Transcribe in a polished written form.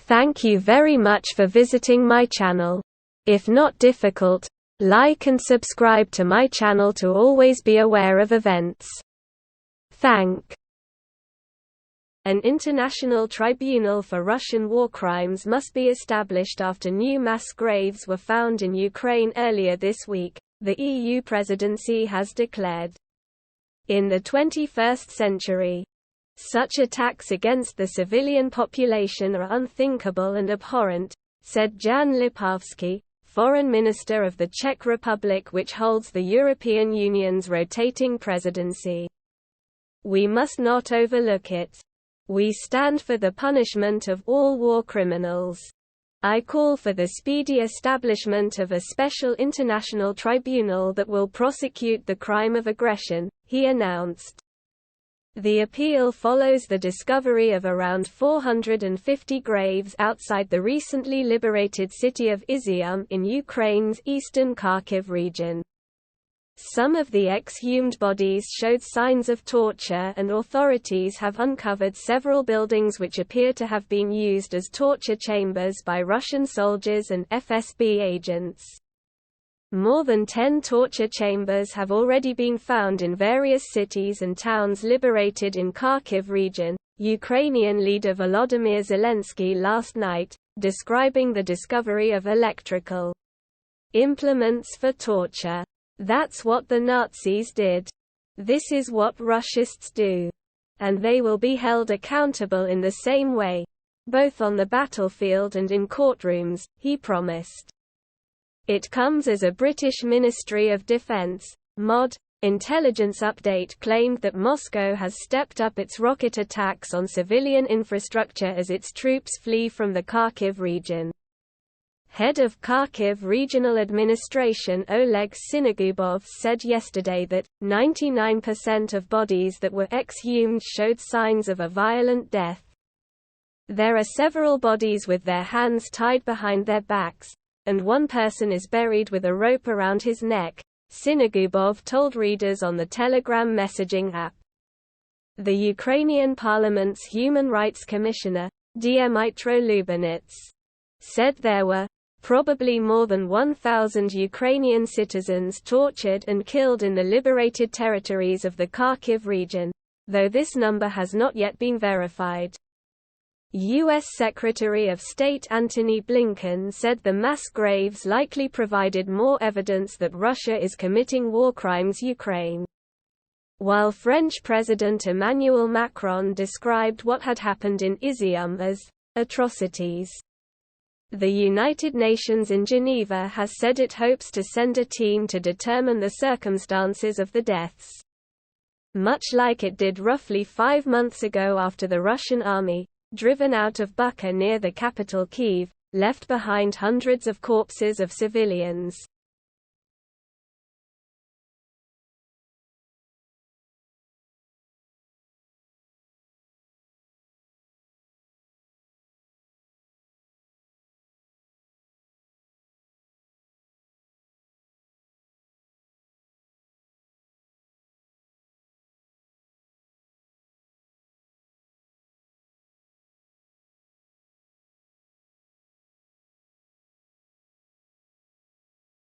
Thank you very much for visiting my channel. If not difficult, like and subscribe to my channel to always be aware of events. Thank. An international tribunal for Russian war crimes must be established after new mass graves were found in Ukraine earlier this week, the EU presidency has declared. In the 21st century, such attacks against the civilian population are unthinkable and abhorrent, said Jan Lipavsky, Foreign Minister of the Czech Republic, which holds the European Union's rotating presidency. We must not overlook it. We stand for the punishment of all war criminals. I call for the speedy establishment of a special international tribunal that will prosecute the crime of aggression, he announced. The appeal follows the discovery of around 450 graves outside the recently liberated city of Izium in Ukraine's eastern Kharkiv region. Some of the exhumed bodies showed signs of torture, and authorities have uncovered several buildings which appear to have been used as torture chambers by Russian soldiers and FSB agents. More than 10 torture chambers have already been found in various cities and towns liberated in Kharkiv region. Ukrainian leader Volodymyr Zelensky last night, describing the discovery of electrical implements for torture. That's what the Nazis did. This is what Russists do. And they will be held accountable in the same way, both on the battlefield and in courtrooms, he promised. It comes as a British Ministry of Defence (MOD) intelligence update claimed that Moscow has stepped up its rocket attacks on civilian infrastructure as its troops flee from the Kharkiv region. Head of Kharkiv Regional Administration Oleg Sinogubov said yesterday that 99% of bodies that were exhumed showed signs of a violent death. There are several bodies with their hands tied behind their backs, and one person is buried with a rope around his neck, Sinogubov told readers on the Telegram messaging app. The Ukrainian Parliament's Human Rights Commissioner, Dmytro Lubinets, said there were probably more than 1,000 Ukrainian citizens tortured and killed in the liberated territories of the Kharkiv region, though this number has not yet been verified. U.S. Secretary of State Antony Blinken said the mass graves likely provided more evidence that Russia is committing war crimes in Ukraine. While French President Emmanuel Macron described what had happened in Izium as atrocities. The United Nations in Geneva has said it hopes to send a team to determine the circumstances of the deaths. Much like it did roughly 5 months ago after the Russian army, driven out of Bucha near the capital Kyiv, left behind hundreds of corpses of civilians.